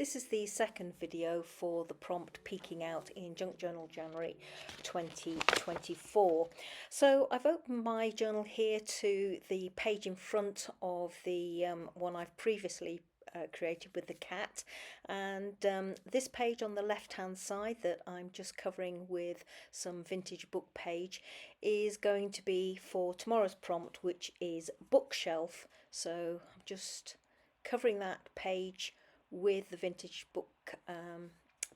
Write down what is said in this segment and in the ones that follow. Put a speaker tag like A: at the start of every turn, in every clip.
A: This is the second video for the prompt peeking out in Junk Journal January 2024. So I've opened my journal here to the page in front of the one I've previously created with the cat, and this page on the left hand side that I'm just covering with some vintage book page is going to be for tomorrow's prompt, which is bookshelf. So I'm just covering that page with the vintage book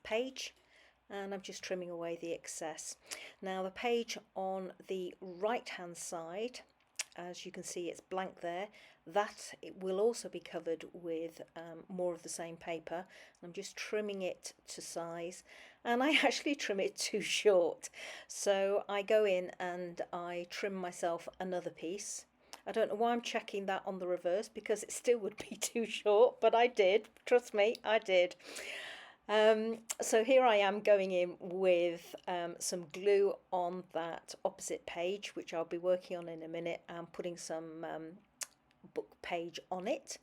A: page, and I'm just trimming away the excess. Now the page on the right hand side, as you can see, it's blank there. That it will also be covered with more of the same paper. I'm just trimming it to size, and I actually trim it too short, so I go in and I trim myself another piece. I don't know why I'm checking that on the reverse, because it still would be too short, but I did, trust me, I did. So here I am going in with some glue on that opposite page, which I'll be working on in a minute, and putting some book page on it,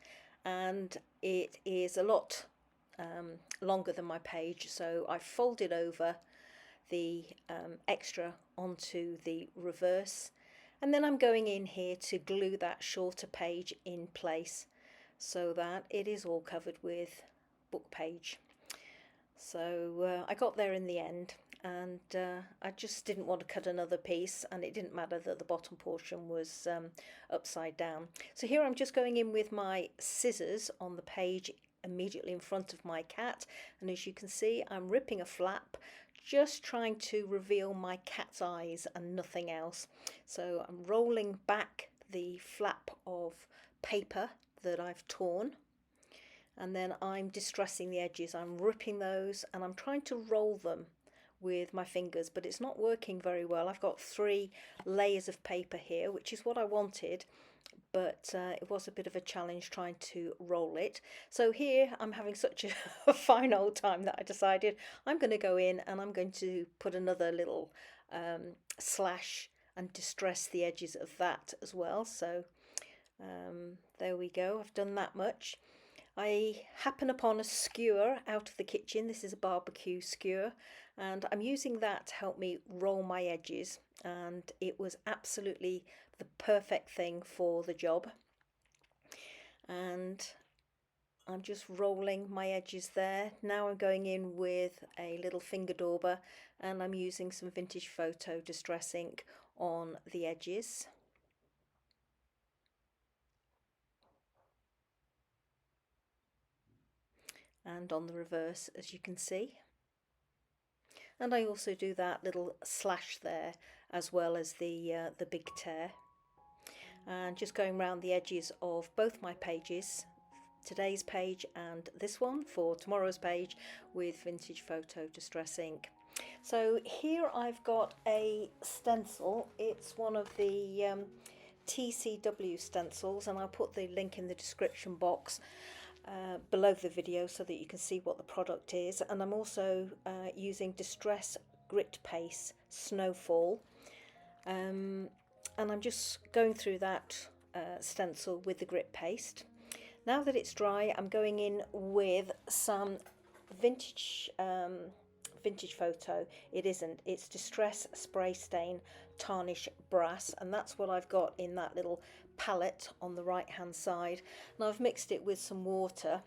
A: and it is a lot longer than my page, so I folded over the extra onto the reverse, and then I'm going in here to glue that shorter page in place so that it is all covered with book page. So I got there in the end, and I just didn't want to cut another piece, and it didn't matter that the bottom portion was upside down. So here I'm just going in with my scissors on the page immediately in front of my cat, and as you can see, I'm ripping a flap, just trying to reveal my cat's eyes and nothing else. So I'm rolling back the flap of paper that I've torn, and then I'm distressing the edges. I'm ripping those, and I'm trying to roll them with my fingers, but it's not working very well. I've got 3 layers of paper here, which is what I wanted, but it was a bit of a challenge trying to roll it. So here I'm having such a fine old time that I decided I'm going to go in and I'm going to put another little slash and distress the edges of that as well. So there we go, I've done that much. I happen upon a skewer out of the kitchen. This is a barbecue skewer, and I'm using that to help me roll my edges, and it was absolutely the perfect thing for the job. And I'm just rolling my edges there. Now I'm going in with a little finger dauber, and I'm using some vintage photo distress ink on the edges. And on the reverse, as you can see. And I also do that little slash there, as well as the big tear. And just going around the edges of both my pages, today's page and this one for tomorrow's page, with vintage photo distress ink. So here I've got a stencil. It's one of the TCW stencils, and I'll put the link in the description box below the video so that you can see what the product is. And I'm also using Distress Grit Paste Snowfall, and I'm just going through that stencil with the grit paste. Now that it's dry, I'm going in with some vintage photo. It isn't, it's Distress Spray Stain Tarnish Brass, and that's what I've got in that little palette on the right hand side. Now I've mixed it with some water,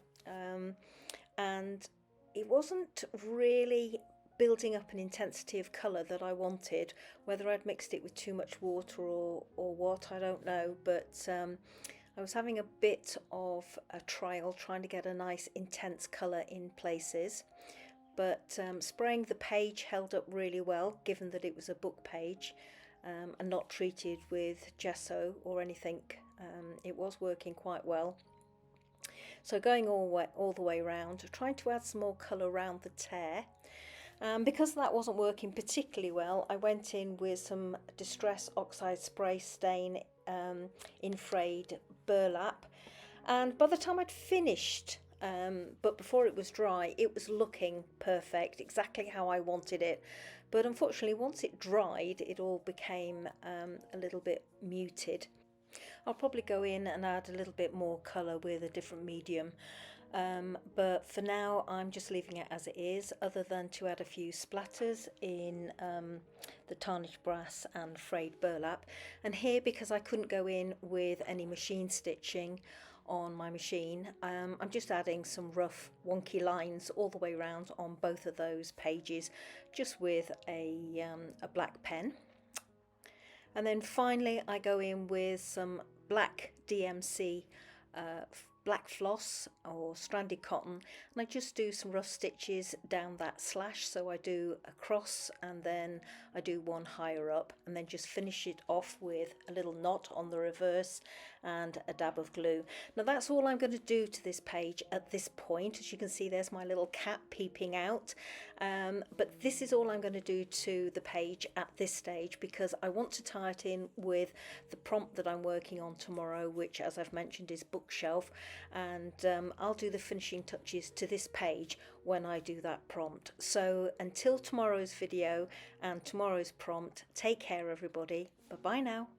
A: and it wasn't really building up an intensity of colour that I wanted. Whether I'd mixed it with too much water or what, I don't know, but I was having a bit of a trial trying to get a nice intense colour in places. But spraying the page held up really well, given that it was a book page and not treated with gesso or anything. It was working quite well. So going all the way around, trying to add some more colour around the tear. Because that wasn't working particularly well, I went in with some Distress Oxide Spray Stain in frayed burlap, and by the time I'd finished, but before it was dry, it was looking perfect, exactly how I wanted it. But unfortunately, once it dried, it all became a little bit muted. I'll probably go in and add a little bit more colour with a different medium But for now I'm just leaving it as it is, other than to add a few splatters in the tarnished brass and frayed burlap. And here, because I couldn't go in with any machine stitching on my machine, I'm just adding some rough wonky lines all the way around on both of those pages, just with a black pen. And then finally I go in with some black DMC black floss or stranded cotton, and I just do some rough stitches down that slash. So I do a cross and then I do one higher up, and then just finish it off with a little knot on the reverse and a dab of glue. Now that's all I'm going to do to this page at this point. As you can see, there's my little cat peeping out, but this is all I'm going to do to the page at this stage, because I want to tie it in with the prompt that I'm working on tomorrow, which, as I've mentioned, is bookshelf. And I'll do the finishing touches to this page when I do that prompt. So until tomorrow's video and tomorrow's prompt, take care everybody. Bye bye now.